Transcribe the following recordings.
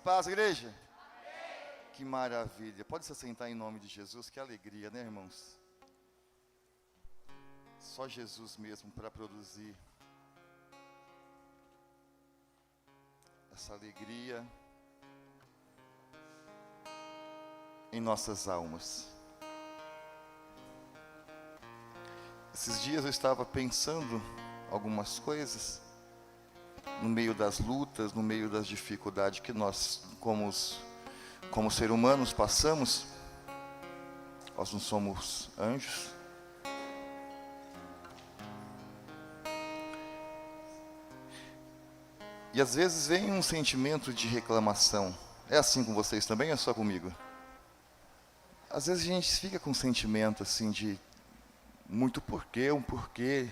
paz, igreja? Amém. Que maravilha. Pode se sentar em nome de Jesus, que alegria, né, irmãos? Só Jesus mesmo para produzir essa alegria em nossas almas. Esses dias eu estava pensando algumas coisas no meio das lutas, no meio das dificuldades que nós, como seres humanos, passamos. Nós não somos anjos. E às vezes vem um sentimento de reclamação. É assim com vocês também ou é só comigo? Às vezes a gente fica com um sentimento assim de muito porquê, um porquê.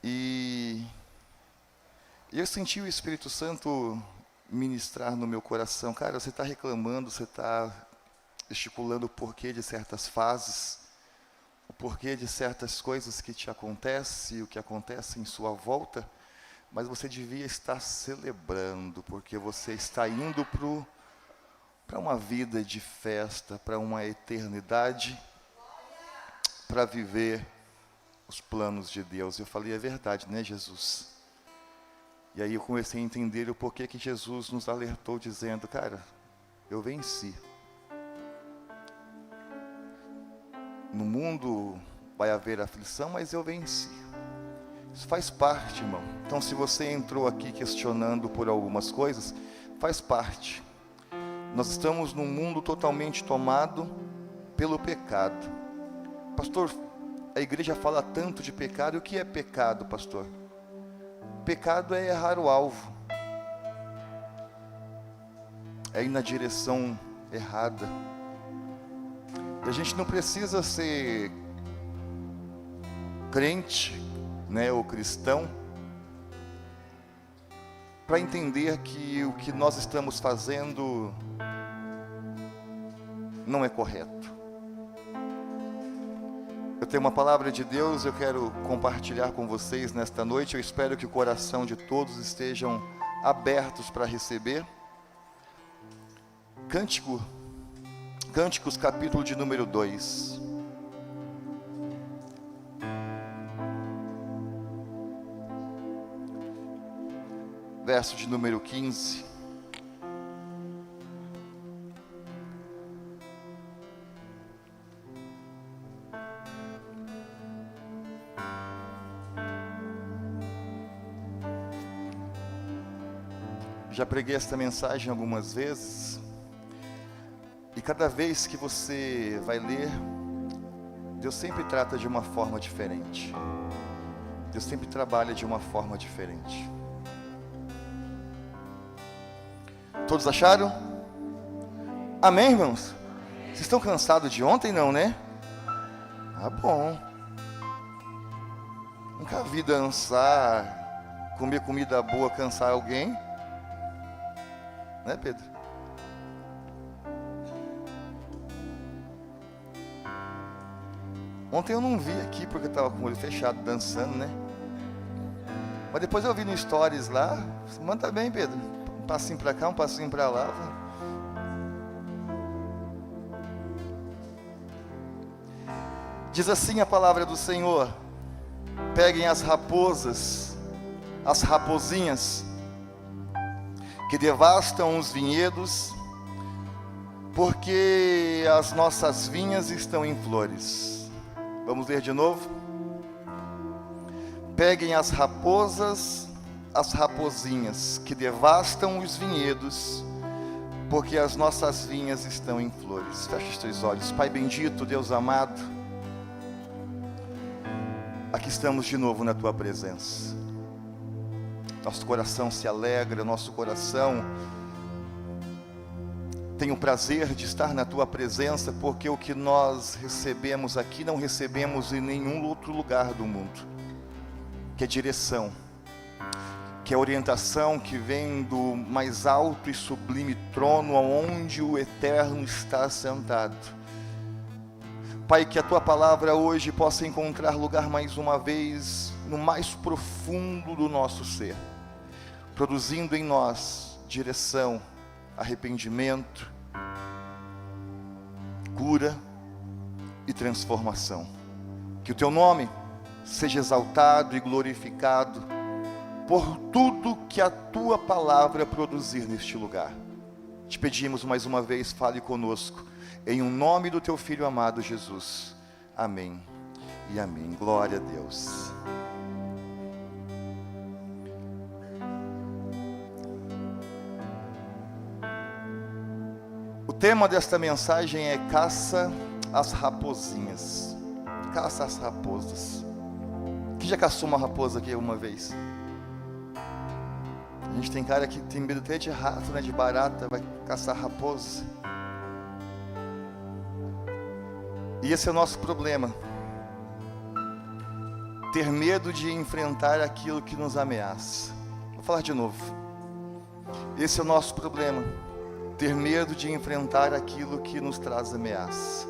E eu senti o Espírito Santo ministrar no meu coração. Cara, você está reclamando, você está estipulando o porquê de certas fases, o porquê de certas coisas que te acontecem, o que acontece em sua volta, mas você devia estar celebrando, porque você está indo para uma vida de festa, para uma eternidade, para viver os planos de Deus. Eu falei, é verdade, né, Jesus? E aí eu comecei a entender o porquê que Jesus nos alertou, dizendo, cara, eu venci. No mundo vai haver aflição, mas eu venci. Isso faz parte, irmão. Então, se você entrou aqui questionando por algumas coisas, faz parte. Nós estamos num mundo totalmente tomado pelo pecado. Pastor, a igreja fala tanto de pecado. E o que é pecado, pastor? Pecado é errar o alvo. É ir na direção errada. E a gente não precisa ser crente, né, ou cristão, para entender que o que nós estamos fazendo não é correto. Eu tenho uma palavra de Deus, eu quero compartilhar com vocês nesta noite. Eu espero que o coração de todos estejam abertos para receber. Cânticos, capítulo de número 2. Verso de número 15. Já preguei esta mensagem algumas vezes, e cada vez que você vai ler, Deus sempre trata de uma forma diferente. Deus sempre trabalha de uma forma diferente. Todos acharam? Amém, irmãos? Vocês estão cansados de ontem, não, né? Ah, bom. Nunca vi dançar, comer comida boa, cansar alguém. Né, Pedro? Ontem eu não vi aqui porque eu estava com o olho fechado dançando, né? Mas depois eu vi no Stories lá. Manda bem, Pedro. Um passinho para cá, um passinho para lá. Diz assim a palavra do Senhor: peguem as raposas, as rapozinhas que devastam os vinhedos, porque as nossas vinhas estão em flores. Vamos ler de novo? Peguem as raposas, as rapozinhas que devastam os vinhedos, porque as nossas vinhas estão em flores. Feche os teus olhos. Pai bendito, Deus amado, aqui estamos de novo na Tua presença. Nosso coração se alegra, nosso coração tem o prazer de estar na Tua presença, porque o que nós recebemos aqui não recebemos em nenhum outro lugar do mundo, que é direção, que é orientação que vem do mais alto e sublime trono, onde o Eterno está sentado. Pai, que a Tua palavra hoje possa encontrar lugar mais uma vez no mais profundo do nosso ser, produzindo em nós direção, arrependimento, cura e transformação. Que o teu nome seja exaltado e glorificado por tudo que a tua palavra produzir neste lugar. Te pedimos mais uma vez, fale conosco, em um nome do teu Filho amado Jesus. Amém e amém. Glória a Deus. O tema desta mensagem é caça às raposinhas. Caça às raposas. Quem já caçou uma raposa aqui alguma vez? A gente tem cara que tem medo até de rato, né, de barata, vai caçar raposas. E esse é o nosso problema. Ter medo de enfrentar aquilo que nos ameaça. Vou falar de novo. Esse é o nosso problema. Ter medo de enfrentar aquilo que nos traz ameaça.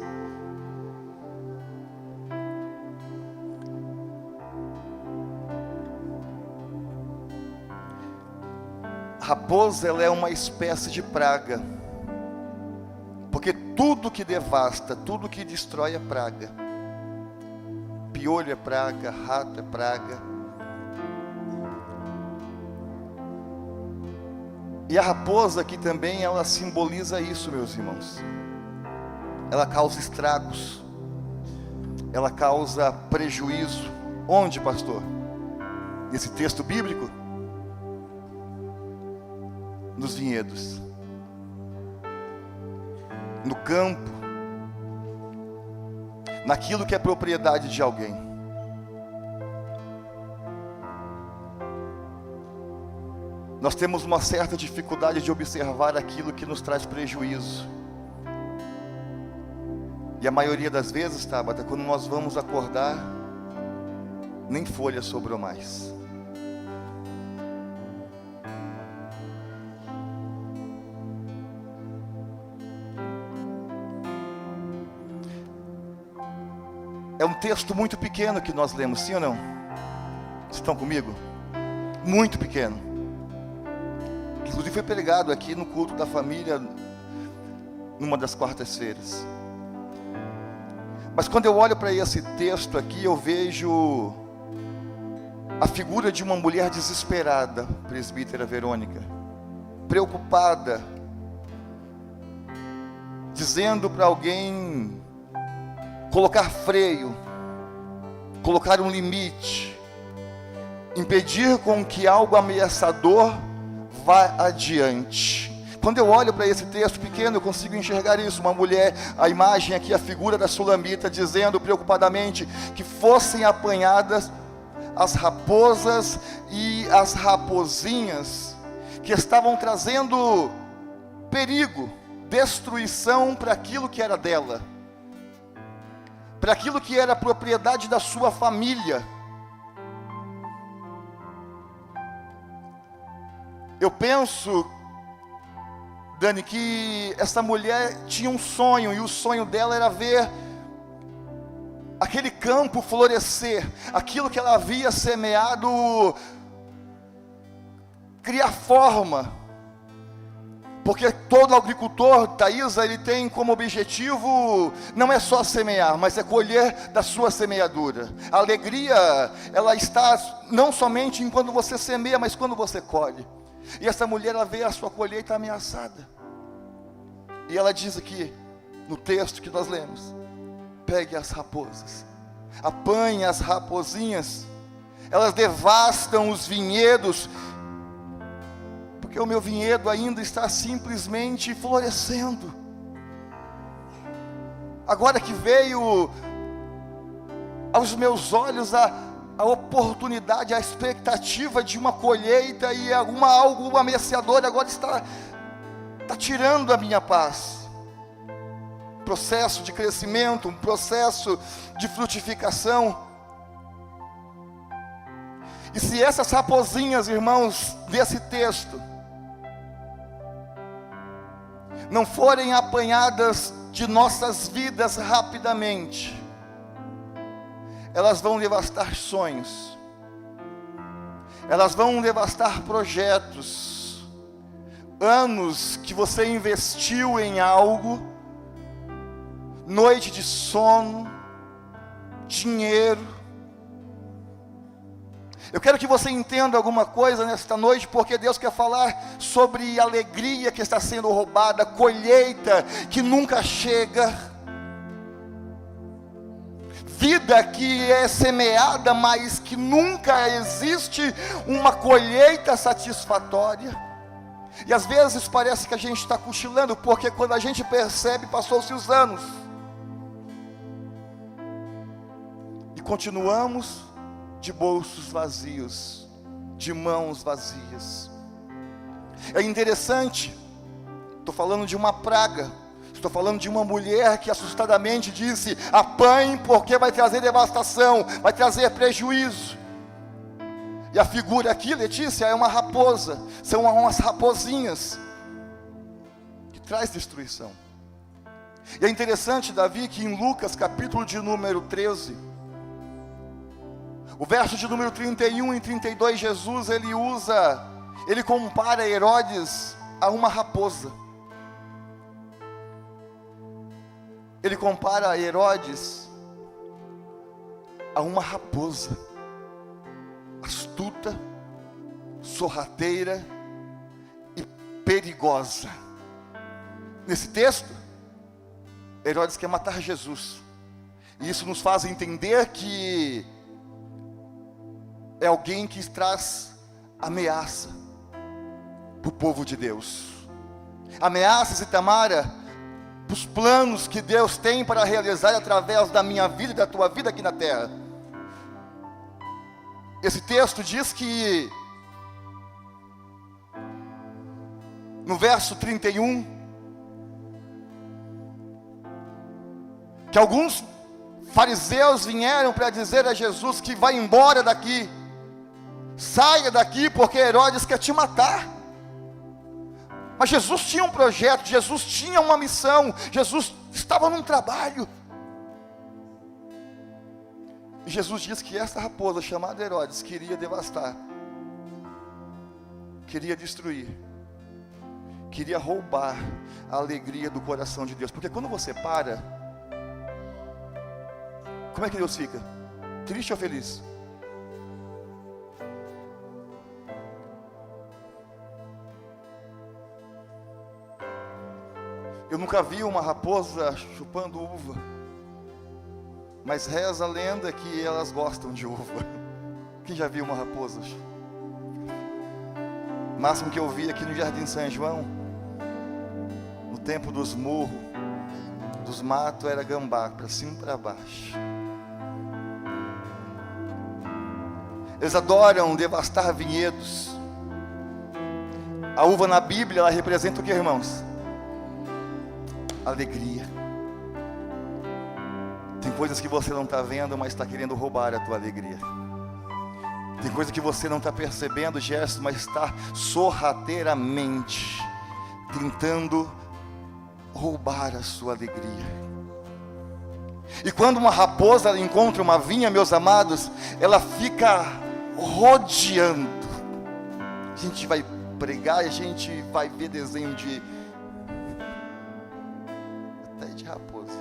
Raposa, ela é uma espécie de praga, porque tudo que devasta, tudo que destrói é praga. Piolho é praga, rato é praga. E a raposa aqui também, ela simboliza isso, meus irmãos. Ela causa estragos, ela causa prejuízo. Onde, pastor? Nesse texto bíblico? Nos vinhedos, no campo, naquilo que é propriedade de alguém. Nós temos uma certa dificuldade de observar aquilo que nos traz prejuízo. E a maioria das vezes, Tabata, quando nós vamos acordar, nem folha sobrou mais. É um texto muito pequeno que nós lemos, sim ou não? Vocês estão comigo? Muito pequeno. Inclusive foi pregado aqui no culto da família, numa das quartas-feiras. Mas quando eu olho para esse texto aqui, eu vejo a figura de uma mulher desesperada, presbítera Verônica, preocupada, dizendo para alguém colocar freio, colocar um limite, impedir com que algo ameaçador vá adiante. Quando eu olho para esse texto pequeno, eu consigo enxergar isso, uma mulher, a imagem aqui, a figura da Sulamita, dizendo preocupadamente que fossem apanhadas as raposas e as raposinhas, que estavam trazendo perigo, destruição para aquilo que era dela, para aquilo que era propriedade da sua família. Eu penso, Dani, que essa mulher tinha um sonho, e o sonho dela era ver aquele campo florescer, aquilo que ela havia semeado criar forma, porque todo agricultor, Thaisa, ele tem como objetivo, não é só semear, mas é colher da sua semeadura. A alegria, ela está não somente em quando você semeia, mas quando você colhe. E essa mulher, ela vê a sua colheita ameaçada, e ela diz aqui, no texto que nós lemos, pegue as raposas, apanhe as raposinhas, elas devastam os vinhedos, porque o meu vinhedo ainda está simplesmente florescendo. Agora que veio aos meus olhos a oportunidade, a expectativa de uma colheita, e algo ameaçador agora está tirando a minha paz. Processo de crescimento, um processo de frutificação. E se essas raposinhas, irmãos, desse texto, não forem apanhadas de nossas vidas rapidamente, elas vão devastar sonhos, elas vão devastar projetos, anos que você investiu em algo, noite de sono, dinheiro. Eu quero que você entenda alguma coisa nesta noite, porque Deus quer falar sobre alegria que está sendo roubada, colheita que nunca chega, vida que é semeada, mas que nunca existe uma colheita satisfatória. E às vezes parece que a gente está cochilando, porque quando a gente percebe, passou-se os anos, e continuamos de bolsos vazios, de mãos vazias. É interessante, estou falando de uma praga, estou falando de uma mulher que assustadamente disse: apanhe, porque vai trazer devastação, vai trazer prejuízo. E a figura aqui, Letícia, é uma raposa, são umas raposinhas, que traz destruição. E é interessante, Davi, que em Lucas capítulo de número 13, o verso de número 31 e 32, Jesus, ele compara Herodes a uma raposa. Ele compara Herodes a uma raposa, astuta, sorrateira e perigosa. Nesse texto, Herodes quer matar Jesus. E isso nos faz entender que é alguém que traz ameaça para o povo de Deus. Ameaças, Itamara, para os planos que Deus tem para realizar através da minha vida e da tua vida aqui na terra. Esse texto diz que, no verso 31, que alguns fariseus vieram para dizer a Jesus que vai embora daqui, saia daqui, porque Herodes quer te matar. Mas Jesus tinha um projeto, Jesus tinha uma missão, Jesus estava num trabalho. E Jesus diz que essa raposa chamada Herodes queria devastar, queria destruir, queria roubar a alegria do coração de Deus. Porque quando você para, como é que Deus fica? Triste ou feliz? Eu nunca vi uma raposa chupando uva, mas reza a lenda que elas gostam de uva. Quem já viu uma raposa? O máximo que eu vi aqui no Jardim São João, no tempo dos morros, dos matos, era gambá, para cima e para baixo. Eles adoram devastar vinhedos. A uva na Bíblia, ela representa o que, irmãos? Alegria. Tem coisas que você não está vendo, mas está querendo roubar a tua alegria. Tem coisa que você não está percebendo, Gerson, mas está sorrateiramente tentando roubar a sua alegria. E quando uma raposa encontra uma vinha, meus amados, ela fica rodeando. A gente vai pregar e a gente vai ver desenho de raposa.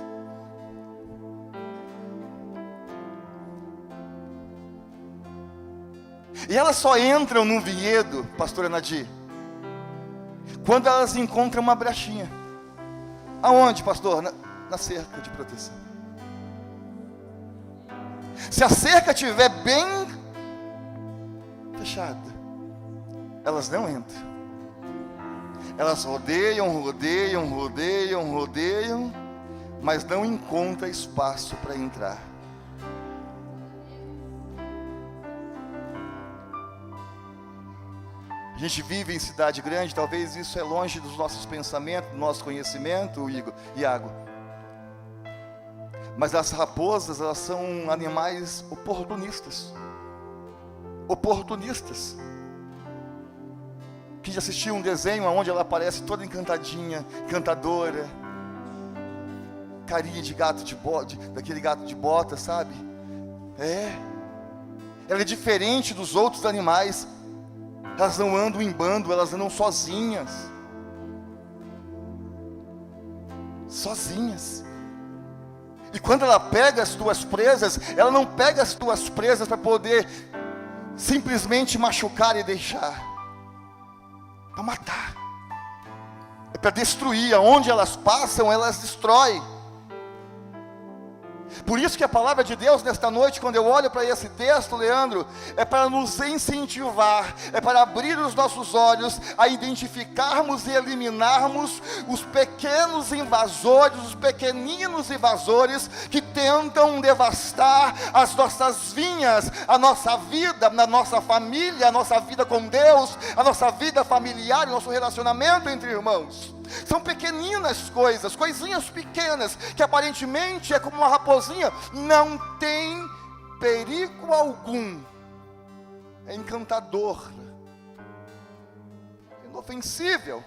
E elas só entram no vinhedo, pastora Nadir, quando elas encontram uma brechinha. Aonde, pastor? Na cerca de proteção. Se a cerca estiver bem fechada, elas não entram. Elas rodeiam, mas não encontra espaço para entrar. A gente vive em cidade grande, talvez isso é longe dos nossos pensamentos, do nosso conhecimento, Iago. Mas as raposas, elas são animais oportunistas. Oportunistas. Quem já assistiu um desenho onde ela aparece toda encantadinha, encantadora, carinha de gato de bota, daquele gato de bota, sabe? Ela é diferente dos outros animais. Elas não andam em bando, elas andam sozinhas. sozinhas. E quando ela pega as tuas presas, ela não pega as tuas presas para poder simplesmente machucar e deixar. Para matar. É para destruir. Aonde elas passam, elas destroem. Por isso que a palavra de Deus nesta noite, quando eu olho para esse texto, Leandro, é para nos incentivar, é para abrir os nossos olhos, a identificarmos e eliminarmos os pequenos invasores, os pequeninos invasores que tentam devastar as nossas vinhas, a nossa vida, na nossa família, a nossa vida com Deus, a nossa vida familiar, o nosso relacionamento entre irmãos. São pequeninas coisas, coisinhas pequenas, que aparentemente é como uma raposinha, não tem perigo algum, é encantador, é inofensível.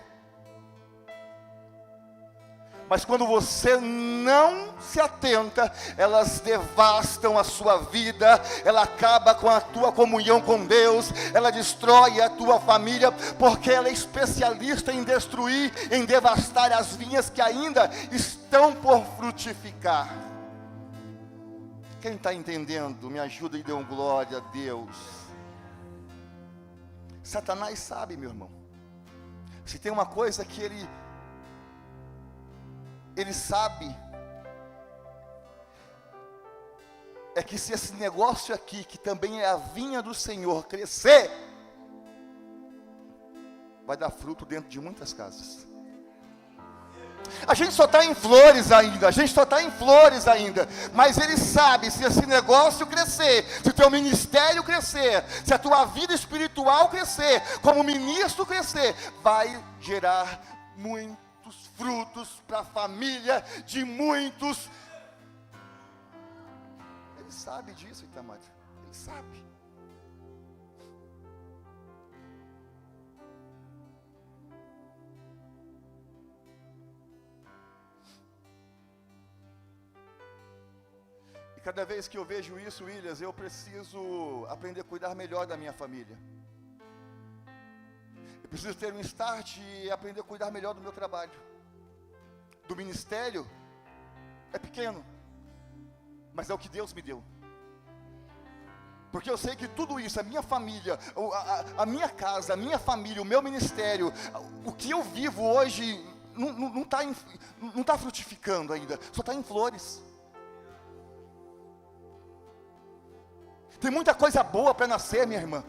Mas quando você não se atenta, elas devastam a sua vida, ela acaba com a tua comunhão com Deus, ela destrói a tua família, porque ela é especialista em destruir, em devastar as vinhas que ainda estão por frutificar. Quem está entendendo, me ajuda e dê um glória a Deus. Satanás sabe, meu irmão, se tem uma coisa que ele sabe, é que se esse negócio aqui, que também é a vinha do Senhor, crescer, vai dar fruto dentro de muitas casas. A gente só está em flores ainda, mas ele sabe, se esse negócio crescer, se o teu ministério crescer, se a tua vida espiritual crescer, como ministro crescer, vai gerar muitos frutos para a família de muitos. Ele sabe disso, Itamar, ele sabe. E cada vez que eu vejo isso, Williams, eu preciso aprender a cuidar melhor da minha família. Eu preciso ter um start e aprender a cuidar melhor do meu trabalho. Do ministério, é pequeno, mas é o que Deus me deu. Porque eu sei que tudo isso, a minha família, a minha casa, a minha família, o meu ministério, o que eu vivo hoje, não está frutificando ainda, só está em flores. Tem muita coisa boa para nascer, minha irmã.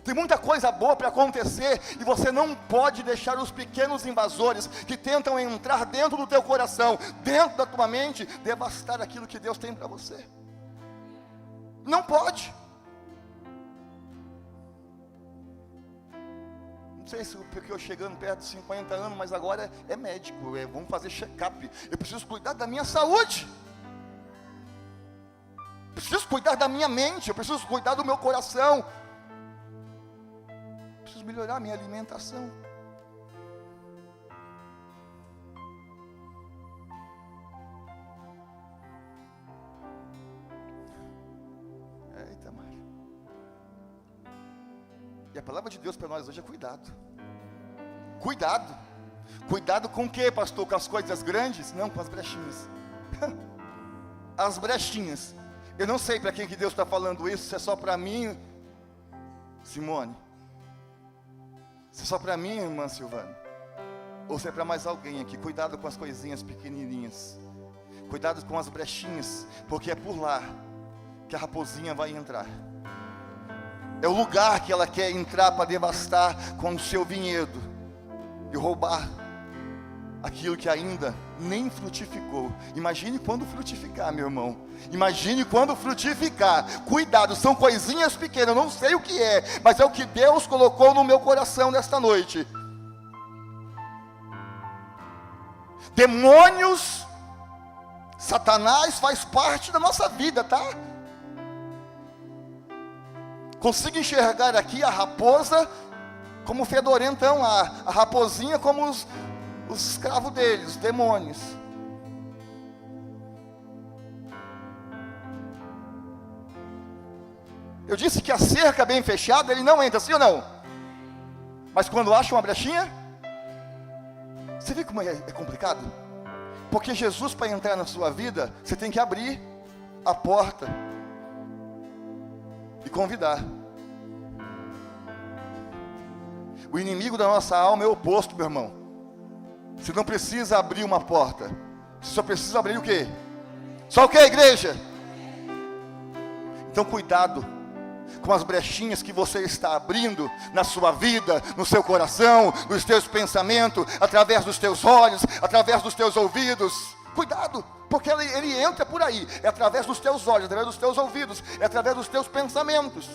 Tem muita coisa boa para acontecer, e você não pode deixar os pequenos invasores que tentam entrar dentro do teu coração, dentro da tua mente, devastar aquilo que Deus tem para você. Não pode. Não sei se porque eu chegando perto de 50 anos, mas agora é médico, vamos fazer check-up. Eu preciso cuidar da minha saúde. Preciso cuidar da minha mente, eu preciso cuidar do meu coração. Preciso melhorar a minha alimentação. Eita, Mário. E a palavra de Deus para nós hoje é cuidado. Cuidado. Cuidado com o que, pastor? Com as coisas grandes? Não, com as brechinhas. As brechinhas. Eu não sei para quem que Deus está falando isso, se é só para mim, Simone. Se é só para mim, irmã Silvana, ou se é para mais alguém aqui. Cuidado com as coisinhas pequenininhas, cuidado com as brechinhas, porque é por lá que a raposinha vai entrar. É o lugar que ela quer entrar para devastar com o seu vinhedo e roubar aquilo que ainda nem frutificou. Imagine quando frutificar, meu irmão. Imagine quando frutificar. Cuidado, são coisinhas pequenas, eu não sei o que é, mas é o que Deus colocou no meu coração nesta noite. Demônios, Satanás faz parte da nossa vida, tá? Consigo enxergar aqui a raposa como o fedorentão lá, a raposinha como os escravos deles, os demônios. Eu disse que a cerca bem fechada, ele não entra, sim ou não? Mas quando acha uma brechinha, você vê como é complicado? Porque Jesus, para entrar na sua vida, você tem que abrir a porta e convidar. O inimigo da nossa alma é o oposto, meu irmão. Você não precisa abrir uma porta. Você só precisa abrir o quê? Só o quê, igreja? Então cuidado com as brechinhas que você está abrindo na sua vida, no seu coração, nos teus pensamentos, através dos teus olhos, através dos teus ouvidos. Cuidado, porque ele entra por aí. É através dos teus olhos, através dos teus ouvidos, é através dos teus pensamentos.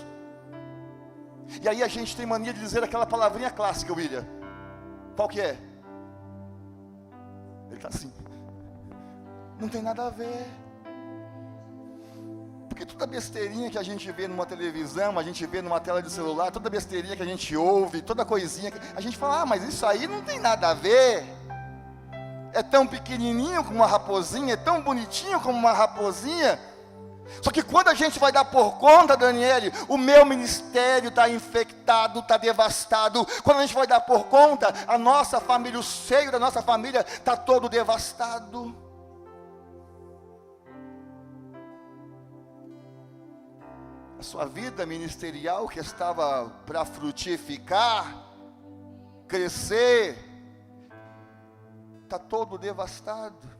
E aí a gente tem mania de dizer aquela palavrinha clássica, William. Qual que é? Ele está assim. Não tem nada a ver. Porque toda besteirinha que a gente vê numa televisão, a gente vê numa tela de celular, toda besteirinha que a gente ouve, toda coisinha, a gente fala, mas isso aí não tem nada a ver. É tão pequenininho como uma raposinha, é tão bonitinho como uma raposinha. Só que quando a gente vai dar por conta, Daniele, o meu ministério está infectado, está devastado. Quando a gente vai dar por conta, a nossa família, o seio da nossa família está todo devastado. A sua vida ministerial que estava para frutificar, crescer, está todo devastado.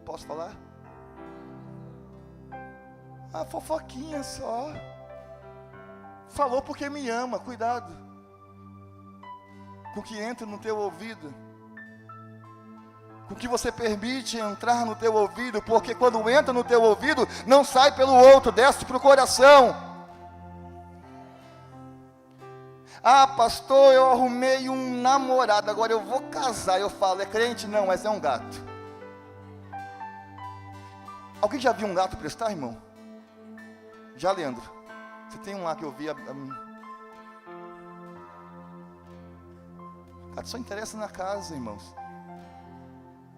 Posso falar? Ah, fofoquinha só. Falou porque me ama, cuidado com o que entra no teu ouvido, com o que você permite entrar no teu ouvido, porque quando entra no teu ouvido, não sai pelo outro, desce para o coração. Ah, pastor, eu arrumei um namorado, agora eu vou casar. Eu falo, é crente? Não, mas é um gato. Alguém já viu um gato prestar, irmão? Já, Leandro? Você tem um lá que eu vi. Gato só interessa na casa, irmãos.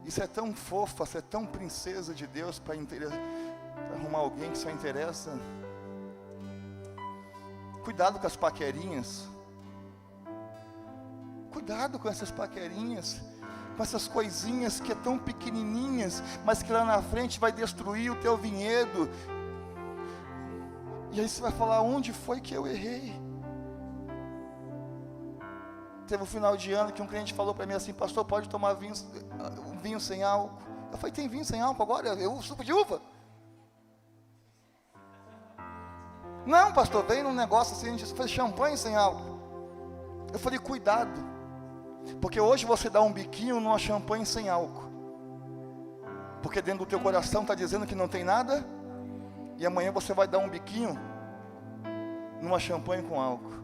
Isso é tão fofa, você é tão princesa de Deus para arrumar alguém que só interessa. Cuidado com as paquerinhas. Cuidado com essas paquerinhas. Com essas coisinhas que é tão pequenininhas, mas que lá na frente vai destruir o teu vinhedo. E aí você vai falar, onde foi que eu errei? Teve um final de ano que um cliente falou para mim assim, pastor, pode tomar vinho sem álcool? Eu falei, tem vinho sem álcool agora? Eu suco de uva? Não, pastor, veio num negócio assim, a gente fez champanhe sem álcool. Eu falei, cuidado. Porque hoje você dá um biquinho numa champanhe sem álcool. Porque dentro do teu coração está dizendo que não tem nada. E amanhã você vai dar um biquinho numa champanhe com álcool.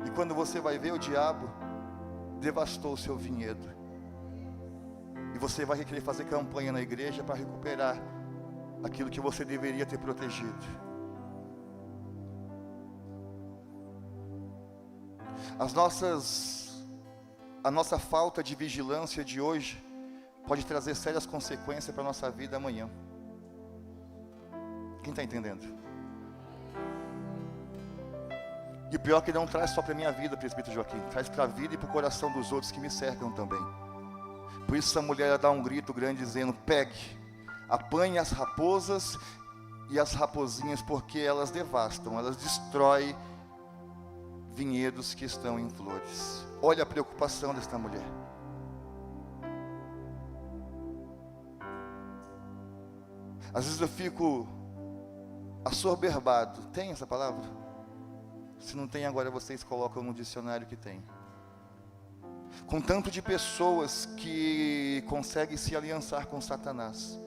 E quando você vai ver, o diabo devastou o seu vinhedo. E você vai querer fazer campanha na igreja para recuperar aquilo que você deveria ter protegido. A nossa falta de vigilância de hoje pode trazer sérias consequências para a nossa vida amanhã. Quem está entendendo? E o pior é que não traz só para a minha vida, presbítero Joaquim, traz para a vida e para o coração dos outros que me cercam também. Por isso essa mulher dá um grito grande dizendo, pegue, apanhe as raposas e as raposinhas, porque elas devastam, elas destroem vinhedos que estão em flores. Olha a preocupação desta mulher. Às vezes eu fico assoberbado. Tem essa palavra? Se não tem, agora vocês colocam no dicionário que tem. Com tanto de pessoas que conseguem se aliançar com Satanás,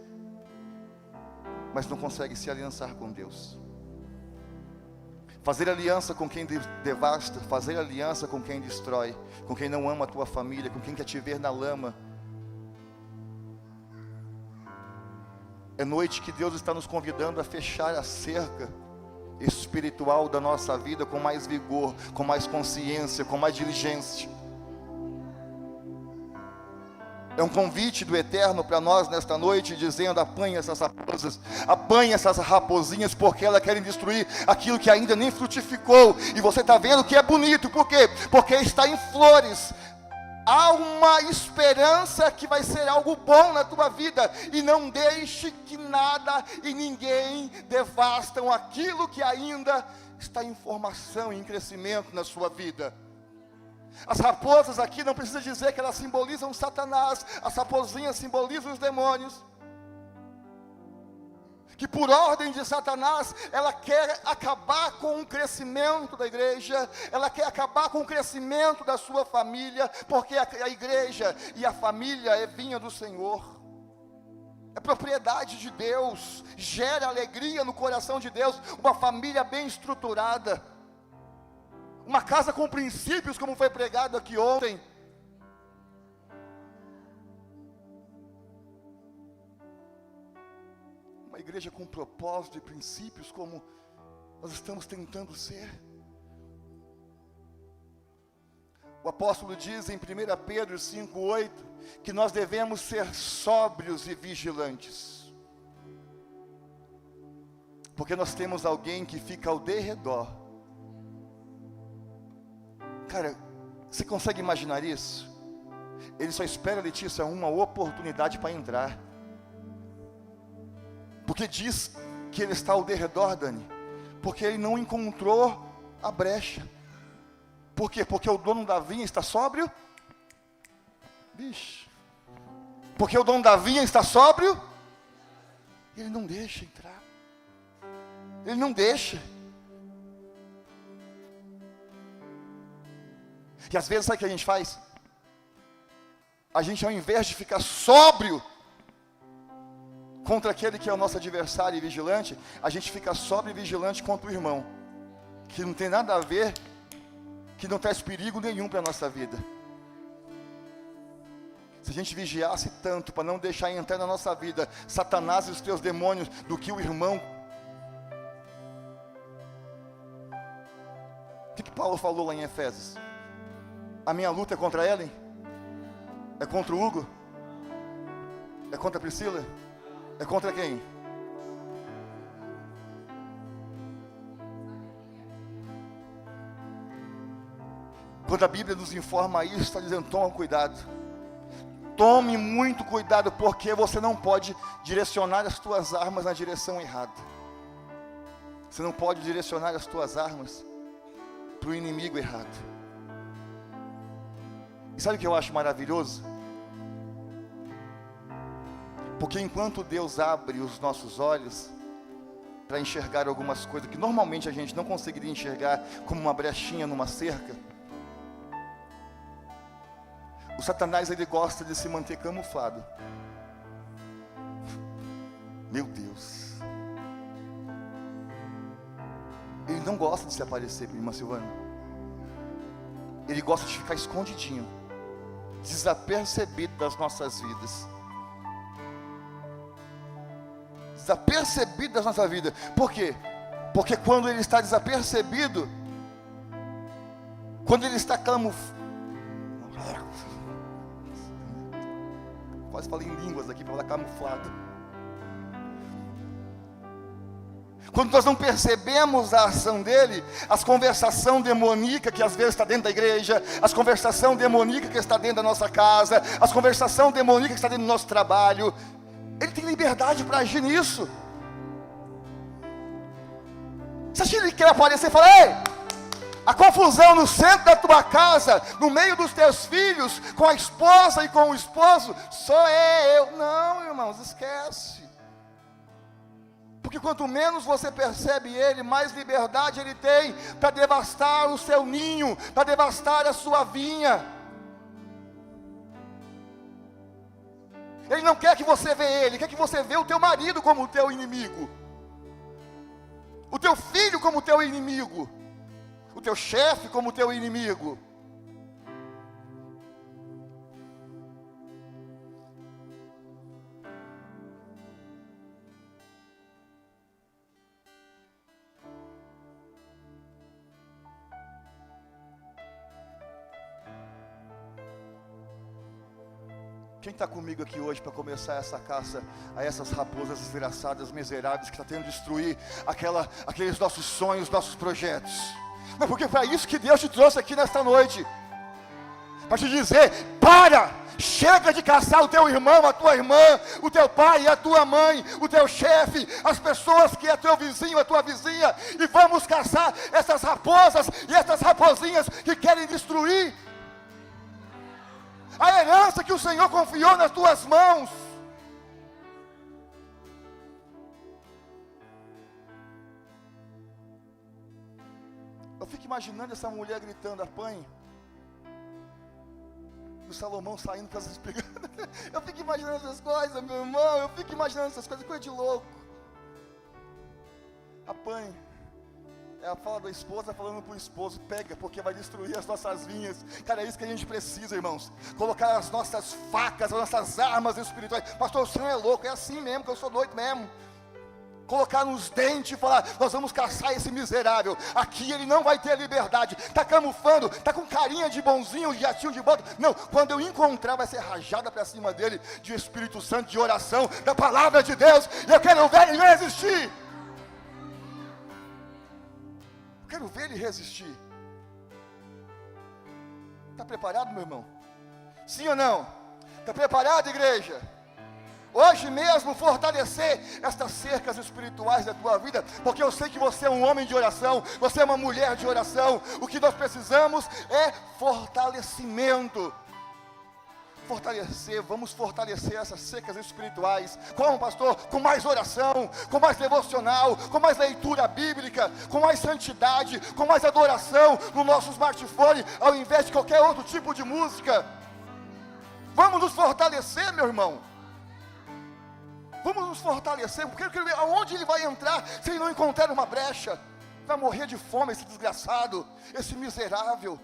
mas não conseguem se aliançar com Deus. Fazer aliança com quem devasta, fazer aliança com quem destrói, com quem não ama a tua família, com quem quer te ver na lama. É noite que Deus está nos convidando a fechar a cerca espiritual da nossa vida com mais vigor, com mais consciência, com mais diligência. É um convite do Eterno para nós nesta noite, dizendo: apanhe essas raposas, apanhe essas raposinhas, porque elas querem destruir aquilo que ainda nem frutificou. E você está vendo que é bonito, por quê? Porque está em flores. Há uma esperança que vai ser algo bom na tua vida. E não deixe que nada e ninguém devastam aquilo que ainda está em formação, em crescimento na sua vida. As raposas aqui não precisa dizer que elas simbolizam Satanás. As raposinhas simbolizam os demônios. Que por ordem de Satanás, ela quer acabar com o crescimento da igreja. Ela quer acabar com o crescimento da sua família. Porque a igreja e a família é vinha do Senhor. É propriedade de Deus. Gera alegria no coração de Deus. Uma família bem estruturada. Uma casa com princípios, como foi pregado aqui ontem. Uma igreja com propósito e princípios, como nós estamos tentando ser. O apóstolo diz em 1 Pedro 5,8, que nós devemos ser sóbrios e vigilantes. Porque nós temos alguém que fica ao derredor. Cara, você consegue imaginar isso? Ele só espera, Letícia, uma oportunidade para entrar. Porque diz que ele está ao derredor, Dani, porque ele não encontrou a brecha. Por quê? Porque o dono da vinha está sóbrio? Bicho. Porque o dono da vinha está sóbrio? Ele não deixa entrar. Ele não deixa. E às vezes sabe o que a gente faz? A gente, ao invés de ficar sóbrio contra aquele que é o nosso adversário e vigilante, a gente fica sóbrio e vigilante contra o irmão, que não tem nada a ver, que não traz perigo nenhum para a nossa vida. Se a gente vigiasse tanto para não deixar entrar na nossa vida Satanás e os teus demônios do que o irmão. O que Paulo falou lá em Efésios? A minha luta é contra Ellen? É contra o Hugo? É contra a Priscila? É contra quem? Quando a Bíblia nos informa isso, está dizendo: toma cuidado. Tome muito cuidado, porque você não pode direcionar as tuas armas na direção errada. Você não pode direcionar as tuas armas para o inimigo errado. E sabe o que eu acho maravilhoso? Porque enquanto Deus abre os nossos olhos para enxergar algumas coisas que normalmente a gente não conseguiria enxergar, como uma brechinha numa cerca, o Satanás, ele gosta de se manter camuflado. Meu Deus. Ele não gosta de se aparecer, irmã Silvana. Ele gosta de ficar escondidinho, desapercebido das nossas vidas. Desapercebido das nossas vidas. Por quê? Porque quando ele está desapercebido, quando ele está quase falei em línguas aqui para falar camuflado. Quando nós não percebemos a ação dele, as conversação demoníaca que às vezes está dentro da igreja, as conversação demoníaca que está dentro da nossa casa, as conversação demoníaca que está dentro do nosso trabalho, ele tem liberdade para agir nisso. Você acha que ele quer aparecer e falar: ei, a confusão no centro da tua casa, no meio dos teus filhos, com a esposa e com o esposo, sou eu? Não, irmãos, esquece. Porque quanto menos você percebe ele, mais liberdade ele tem para devastar o seu ninho, para devastar a sua vinha. Ele não quer que você veja ele, quer que você veja o teu marido como o teu inimigo, o teu filho como o teu inimigo, o teu chefe como o teu inimigo. Quem está comigo aqui hoje para começar essa caça a essas raposas desgraçadas, miseráveis, que está tentando destruir aqueles nossos sonhos, nossos projetos? Não, porque foi isso que Deus te trouxe aqui nesta noite, para te dizer: para, chega de caçar o teu irmão, a tua irmã, o teu pai, a tua mãe, o teu chefe, as pessoas que é teu vizinho, a tua vizinha, e vamos caçar essas raposas e essas raposinhas que querem destruir a herança que o Senhor confiou nas tuas mãos. Eu fico imaginando essa mulher gritando: apanhe. E o Salomão saindo com as espigas. Eu fico imaginando essas coisas, meu irmão. Eu fico imaginando essas coisas, coisa de louco. Apanhe. É a fala da esposa falando para o esposo: pega, porque vai destruir as nossas vinhas. Cara, é isso que a gente precisa, irmãos. Colocar as nossas facas, as nossas armas espirituais. Pastor, o senhor é louco. É assim mesmo, que eu sou doido mesmo. Colocar nos dentes e falar: nós vamos caçar esse miserável. Aqui ele não vai ter liberdade. Está camuflando, está com carinha de bonzinho, de gatinho de bota. Não, quando eu encontrar, vai ser rajada para cima dele de Espírito Santo, de oração, da palavra de Deus. E eu quero ver ele resistir. Eu quero ver ele resistir. Está preparado, meu irmão? Sim ou não? Está preparado, igreja? Hoje mesmo fortalecer estas cercas espirituais da tua vida, porque eu sei que você é um homem de oração, você é uma mulher de oração. O que nós precisamos é fortalecimento. Vamos fortalecer essas cercas espirituais. Como, pastor? Com mais oração, com mais devocional, com mais leitura bíblica, com mais santidade, com mais adoração no nosso smartphone, ao invés de qualquer outro tipo de música. Vamos nos fortalecer, meu irmão. Vamos nos fortalecer, porque eu quero ver aonde ele vai entrar se ele não encontrar uma brecha. Vai morrer de fome esse desgraçado, esse miserável.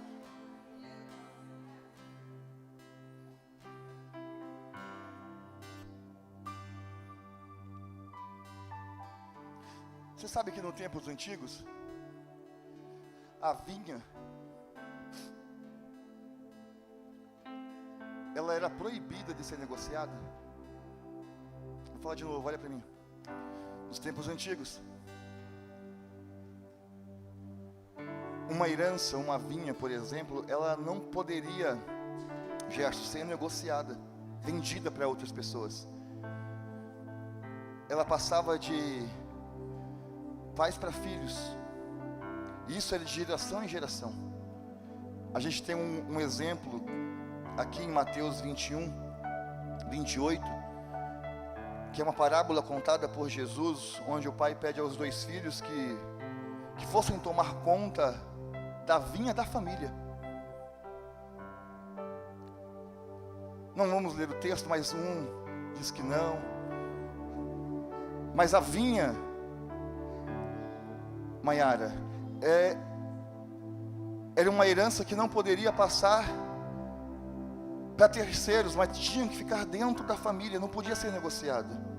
Você sabe que no tempos antigos, a vinha, ela era proibida de ser negociada. Vou falar de novo, olha para mim. Nos tempos antigos, uma herança, uma vinha, por exemplo, ela não poderia, Gerson, ser negociada, vendida para outras pessoas. Ela passava de pais para filhos. Isso era de geração em geração. A gente tem um exemplo aqui em Mateus 21, 28, que é uma parábola contada por Jesus, onde o pai pede aos dois filhos que fossem tomar conta da vinha da família. Não vamos ler o texto, mas um diz que não. Mas a vinha, Maiara, era uma herança que não poderia passar para terceiros, mas tinha que ficar dentro da família, não podia ser negociada.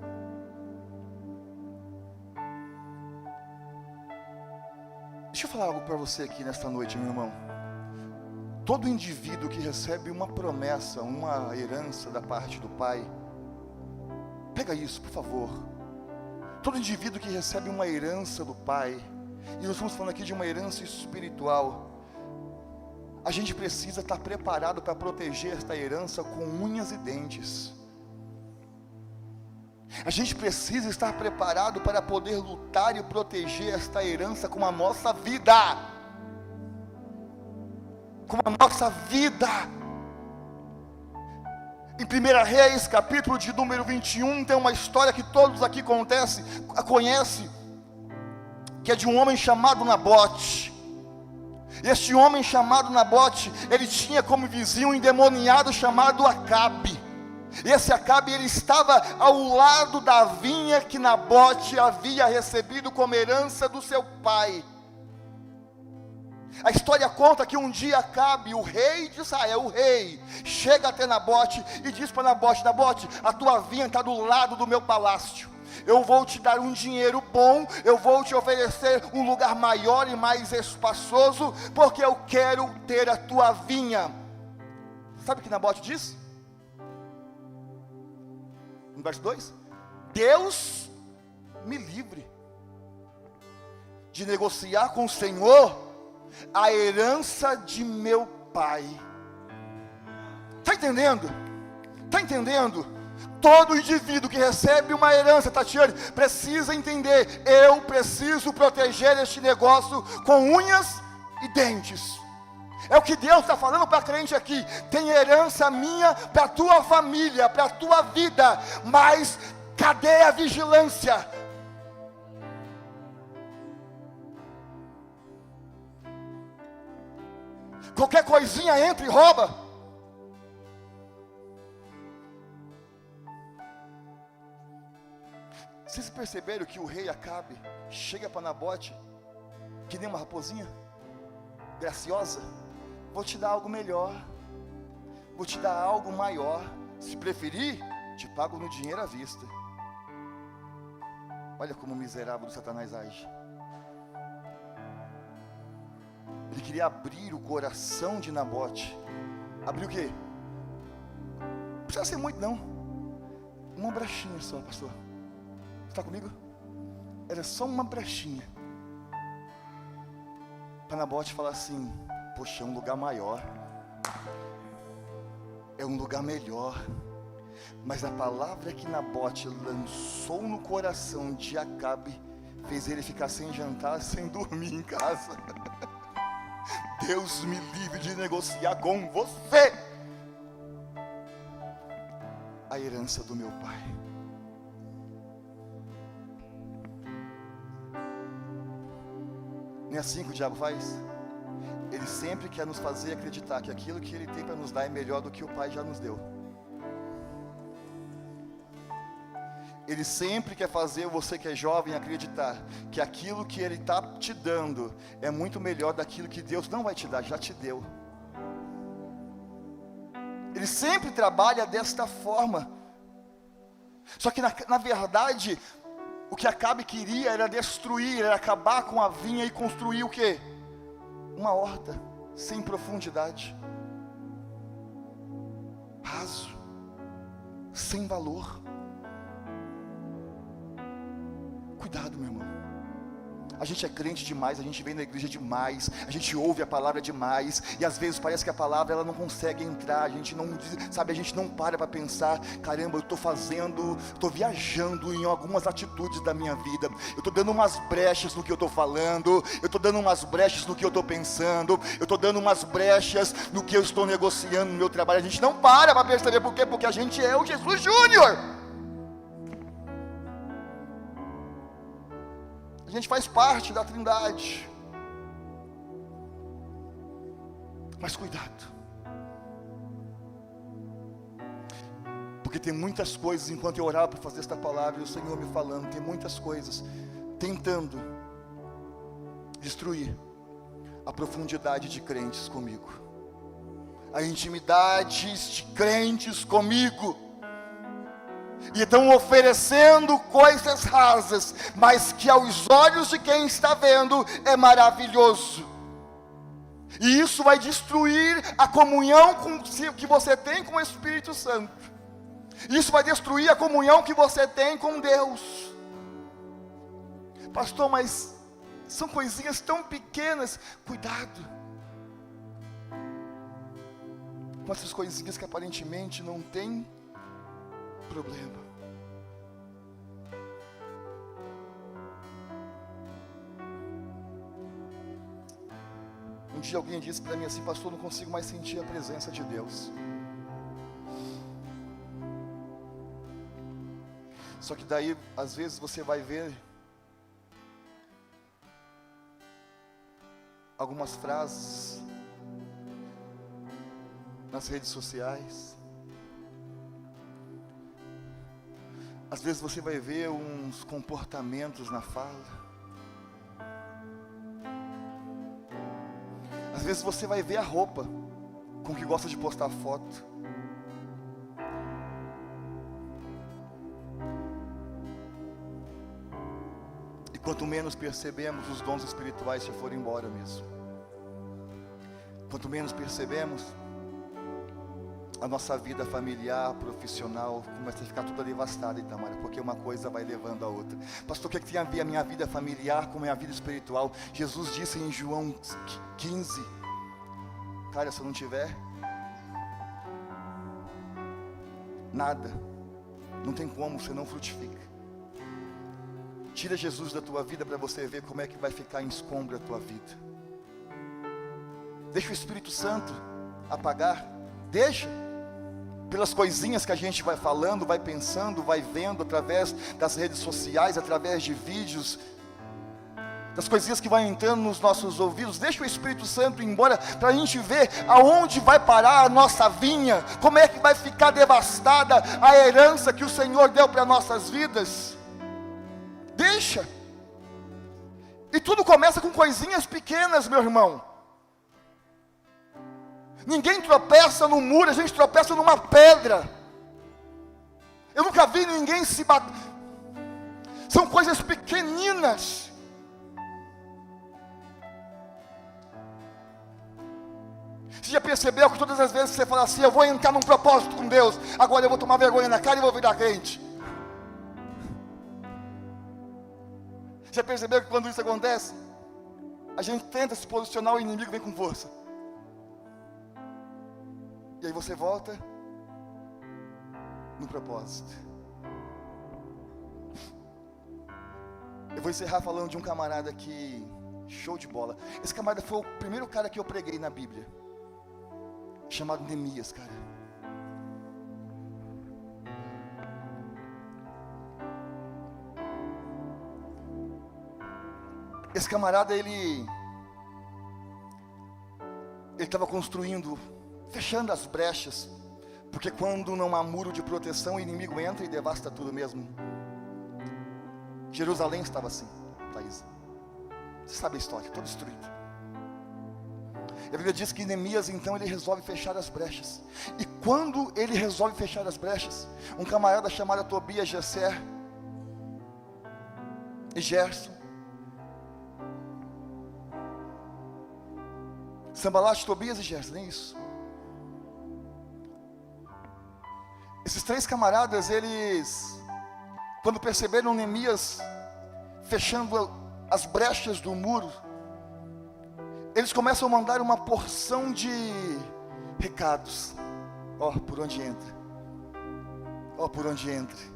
Deixa eu falar algo para você aqui nesta noite, meu irmão. Todo indivíduo que recebe uma promessa, uma herança da parte do Pai, pega isso, por favor. Todo indivíduo que recebe uma herança do Pai, e nós estamos falando aqui de uma herança espiritual, a gente precisa estar preparado para proteger esta herança com unhas e dentes. A gente precisa estar preparado para poder lutar e proteger esta herança com a nossa vida. Com a nossa vida. Em 1 Reis, capítulo de número 21, tem uma história que todos aqui conhecem, que é de um homem chamado Nabote. Este homem chamado Nabote, ele tinha como vizinho um endemoniado chamado Acabe. Esse Acabe, ele estava ao lado da vinha que Nabote havia recebido como herança do seu pai. A história conta que um dia Acabe, o rei de Israel, o rei, chega até Nabote e diz para Nabote: Nabote, a tua vinha está do lado do meu palácio. Eu vou te dar um dinheiro bom, eu vou te oferecer um lugar maior e mais espaçoso, porque eu quero ter a tua vinha. Sabe o que Nabote diz? No verso 2, Deus me livre de negociar com o Senhor a herança de meu pai. Está entendendo? Está entendendo? Todo indivíduo que recebe uma herança, Tatiane, precisa entender: eu preciso proteger este negócio com unhas e dentes. É o que Deus está falando para a crente aqui. Tem herança minha para a tua família, para a tua vida, mas cadê a vigilância? Qualquer coisinha entra e rouba. Vocês perceberam que o rei Acabe chega para Nabote que nem uma raposinha graciosa? Vou te dar algo melhor, vou te dar algo maior, se preferir, te pago no dinheiro à vista. Olha como o miserável do Satanás age. Ele queria abrir o coração de Nabote. Abrir o quê? Não precisa ser muito não, uma brechinha só, pastor. Está comigo? Era só uma brechinha para Nabote falar assim: poxa, é um lugar maior, é um lugar melhor. Mas a palavra que Nabote lançou no coração de Acabe fez ele ficar sem jantar, sem dormir em casa. Deus me livre de negociar com você a herança do meu pai. Não é assim que o diabo faz? Ele sempre quer nos fazer acreditar que aquilo que ele tem para nos dar é melhor do que o pai já nos deu. Ele sempre quer fazer você que é jovem acreditar que aquilo que ele está te dando é muito melhor daquilo que Deus não vai te dar, já te deu. Ele sempre trabalha desta forma. Só que na verdade, o que Acabe queria era destruir, era acabar com a vinha e construir o quê? Uma horta sem profundidade, raso, sem valor. Cuidado, meu irmão. A gente é crente demais, a gente vem na igreja demais, a gente ouve a palavra demais, e às vezes parece que a palavra ela não consegue entrar, a gente não, sabe, a gente não para pensar: caramba, eu estou viajando em algumas atitudes da minha vida, eu estou dando umas brechas no que eu estou falando, eu estou dando umas brechas no que eu estou pensando, eu estou dando umas brechas no que eu estou negociando no meu trabalho. A gente não para perceber. Por quê? Porque a gente é o Jesus Júnior. A gente faz parte da Trindade. Mas cuidado, porque tem muitas coisas, enquanto eu orava para fazer esta palavra, e o Senhor me falando, tem muitas coisas tentando destruir a profundidade de crentes comigo, a intimidade de crentes comigo. E estão oferecendo coisas rasas, mas que aos olhos de quem está vendo é maravilhoso. E isso vai destruir a comunhão que você tem com o Espírito Santo. Isso vai destruir a comunhão que você tem com Deus. Pastor, mas são coisinhas tão pequenas. Cuidado com essas coisinhas que aparentemente não tem problema. Um dia alguém disse para mim assim: pastor, não consigo mais sentir a presença de Deus. Só que daí, às vezes você vai ver algumas frases nas redes sociais. Às vezes você vai ver uns comportamentos na fala. Às vezes você vai ver a roupa com que gosta de postar foto. E quanto menos percebemos, os dons espirituais já foram embora mesmo. Quanto menos percebemos, a nossa vida familiar, profissional, começa a ficar toda devastada, Itamar, porque uma coisa vai levando a outra. Pastor, o que tem a ver a minha vida familiar com a minha vida espiritual? Jesus disse em João 15, cara, se eu não tiver nada, não tem como, você não frutifica. Tira Jesus da tua vida para você ver como é que vai ficar em escombro a tua vida. Deixa o Espírito Santo apagar, deixa. Pelas coisinhas que a gente vai falando, vai pensando, vai vendo através das redes sociais, através de vídeos, das coisinhas que vão entrando nos nossos ouvidos. Deixa o Espírito Santo ir embora, para a gente ver aonde vai parar a nossa vinha, como é que vai ficar devastada a herança que o Senhor deu para nossas vidas. Deixa. E tudo começa com coisinhas pequenas, meu irmão. Ninguém tropeça no muro, a gente tropeça numa pedra. Eu nunca vi ninguém se bater. São coisas pequeninas. Você já percebeu que todas as vezes que você fala assim, eu vou entrar num propósito com Deus, agora eu vou tomar vergonha na cara e vou virar crente? Já percebeu que quando isso acontece, a gente tenta se posicionar, o inimigo vem com força. E aí você volta no propósito. Eu vou encerrar falando de um camarada que, show de bola. Esse camarada foi o primeiro cara que eu preguei na Bíblia, chamado Neemias, cara. Esse camarada, ele estava construindo, fechando as brechas, porque quando não há muro de proteção, o inimigo entra e devasta tudo mesmo. Jerusalém estava assim, Thaís. Você sabe a história, toda destruída. A Bíblia diz que Neemias, então, ele resolve fechar as brechas. E quando ele resolve fechar as brechas, um camarada chamado Tobias, Gesser e Gerson, Sambalat, Tobias e Gerson, nem isso. Esses três camaradas, eles, quando perceberam Neemias fechando as brechas do muro, eles começam a mandar uma porção de recados. Ó, por onde entra. Ó, por onde entra.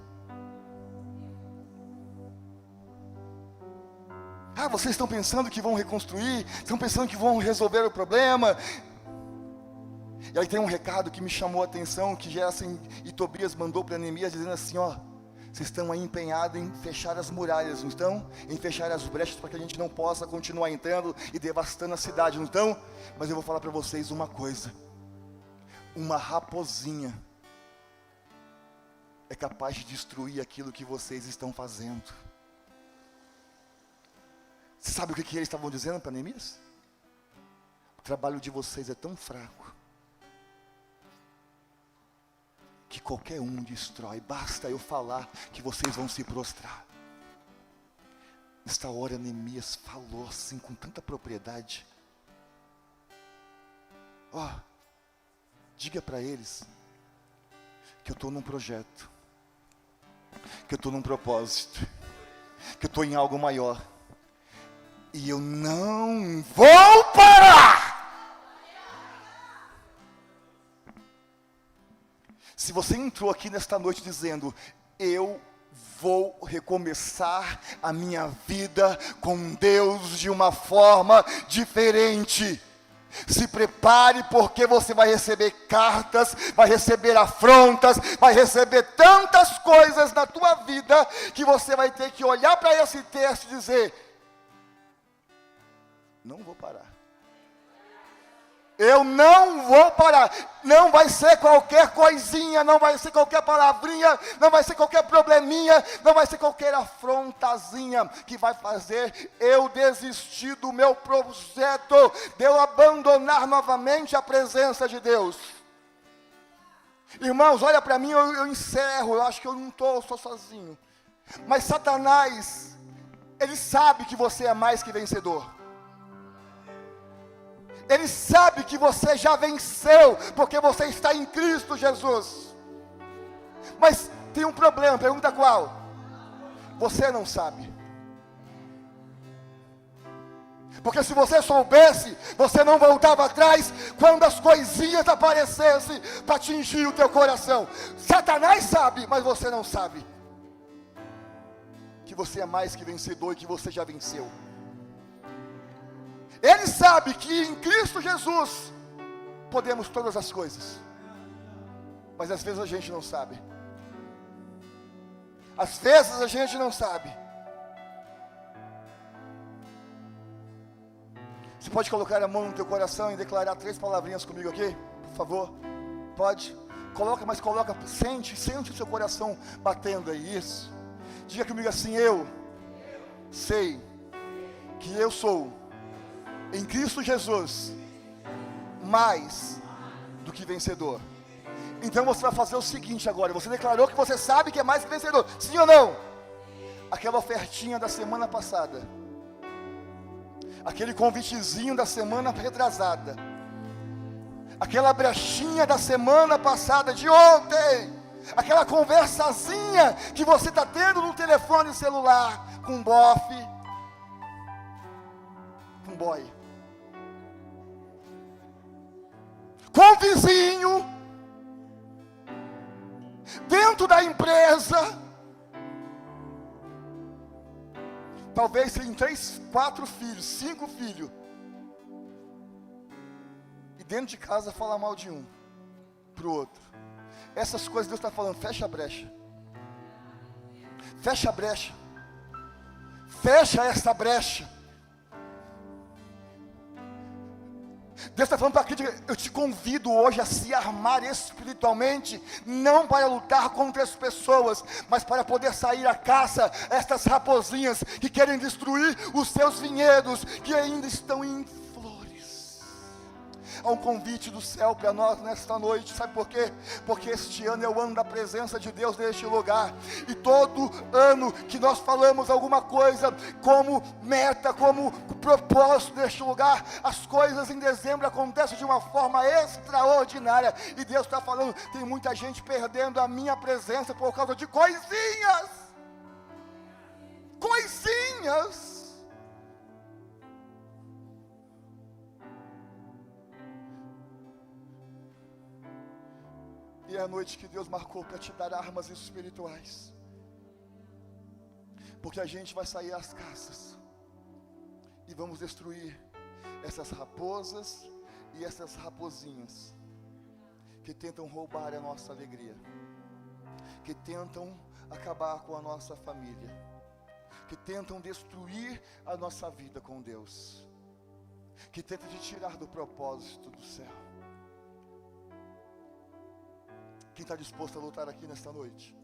Ah, vocês estão pensando que vão reconstruir? Estão pensando que vão resolver o problema? E aí tem um recado que me chamou a atenção, que Gerson e Tobias mandou para Neemias, dizendo assim, ó, vocês estão aí empenhados em fechar as muralhas, não estão? Em fechar as brechas para que a gente não possa continuar entrando e devastando a cidade, não estão? Mas eu vou falar para vocês uma coisa. Uma raposinha é capaz de destruir aquilo que vocês estão fazendo. Você sabe o que eles estavam dizendo para Neemias? O trabalho de vocês é tão fraco que qualquer um destrói, basta eu falar que vocês vão se prostrar. Nesta hora Neemias falou assim com tanta propriedade. Ó, diga para eles que eu estou num projeto, que eu estou num propósito, que eu estou em algo maior, e eu não vou parar. Se você entrou aqui nesta noite dizendo, eu vou recomeçar a minha vida com Deus de uma forma diferente, se prepare, porque você vai receber cartas, vai receber afrontas, vai receber tantas coisas na tua vida, que você vai ter que olhar para esse texto e dizer, não vou parar. Eu não vou parar. Não vai ser qualquer coisinha, não vai ser qualquer palavrinha, não vai ser qualquer probleminha, não vai ser qualquer afrontazinha que vai fazer eu desistir do meu projeto, de eu abandonar novamente a presença de Deus. Irmãos, olha para mim, eu encerro, eu acho que eu não estou só sozinho. Mas Satanás, ele sabe que você é mais que vencedor. Ele sabe que você já venceu, porque você está em Cristo Jesus. Mas tem um problema, pergunta qual? Você não sabe. Porque se você soubesse, você não voltava atrás quando as coisinhas aparecessem para atingir o teu coração. Satanás sabe, mas você não sabe. Que você é mais que vencedor e que você já venceu. Ele sabe que em Cristo Jesus podemos todas as coisas. Mas às vezes a gente não sabe. Às vezes a gente não sabe. Você pode colocar a mão no teu coração e declarar 3 palavrinhas comigo aqui? Por favor. Pode? Coloca, mas coloca, sente o seu coração batendo aí, isso. Diga comigo assim: eu sei que eu sou em Cristo Jesus mais do que vencedor. Então você vai fazer o seguinte agora: você declarou que você sabe que é mais que vencedor, sim ou não? Aquela ofertinha da semana passada, aquele convitezinho da semana retrasada, aquela brechinha da semana passada, de ontem, aquela conversazinha que você está tendo no telefone celular, com um bofe, com um boy, com um vizinho, dentro da empresa. Talvez tenha 3, 4 filhos, 5 filhos. E dentro de casa falar mal de um para o outro. Essas coisas Deus está falando: fecha a brecha. Fecha a brecha. Fecha essa brecha. Deus está falando para aqui: eu te convido hoje a se armar espiritualmente, não para lutar contra as pessoas, mas para poder sair à caça estas raposinhas que querem destruir os seus vinhedos, que ainda estão em flores. Há um convite do céu para nós nesta noite, sabe por quê? Porque este ano é o ano da presença de Deus neste lugar, e todo ano que nós falamos alguma coisa como meta, como propósito neste lugar, as coisas em dezembro acontecem de uma forma extraordinária, e Deus está falando: tem muita gente perdendo a minha presença por causa de coisinhas, coisinhas. E é a noite que Deus marcou para te dar armas espirituais, porque a gente vai sair às caças e vamos destruir essas raposas e essas raposinhas que tentam roubar a nossa alegria, que tentam acabar com a nossa família, que tentam destruir a nossa vida com Deus, que tentam te tirar do propósito do céu. Quem está disposto a lutar aqui nesta noite?